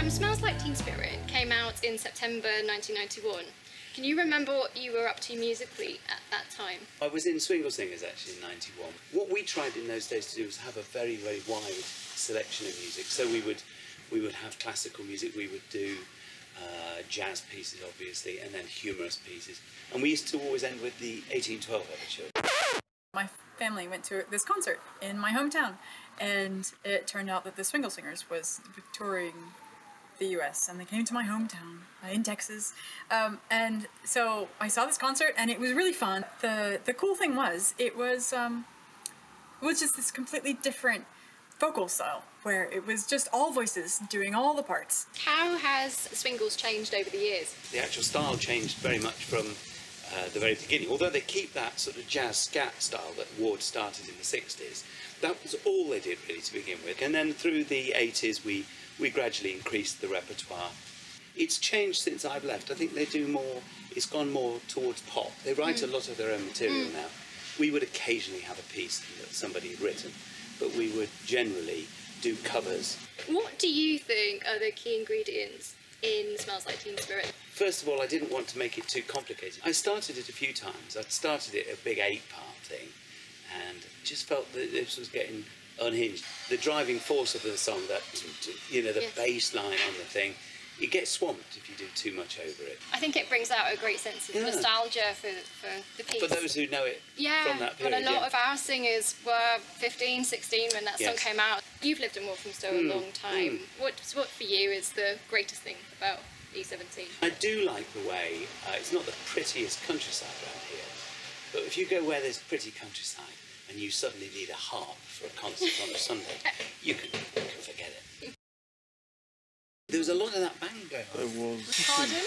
Smells Like Teen Spirit came out in September 1991. Can you remember what you were up to musically at that time? I was in Swingle Singers actually in '91. What we tried in those days to do was have a very, very wide selection of music. So we would have classical music, we would do jazz pieces obviously, and then humorous pieces. And we used to always end with the 1812 overture. My family went to this concert in my hometown, and it turned out that the Swingle Singers was touring the US, and they came to my hometown in Texas, and so I saw this concert and it was really fun. The cool thing was it was just this completely different vocal style where it was just all voices doing all the parts. How has Swingles changed over the years? The actual style changed very much from the very beginning, although they keep that sort of jazz scat style that Ward started in the 60s. That was all they did really to begin with, and then through the 80s we gradually increased the repertoire. It's changed since I've left. I think they do more, it's gone more towards pop. They write a lot of their own material now. We would occasionally have a piece that somebody had written, but we would generally do covers. What do you think are the key ingredients in Smells Like Teen Spirit? First of all, I didn't want to make it too complicated. I started it a few times. I'd started it a big 8-part thing, and just felt that this was getting unhinged. The driving force of the song, that, you know, the bass line on the thing, it gets swamped if you do too much over it. I think it brings out a great sense of nostalgia for the piece. For those who know it from that period. But a lot of our singers were 15, 16 when that song came out. You've lived in Walthamstow a long time. What for you is the greatest thing about E17? I do like the way, it's not the prettiest countryside around here, but if you go where there's pretty countryside and you suddenly need a harp for a concert on a Sunday, you can forget it. There was a lot of that bang going on. There was. Pardon?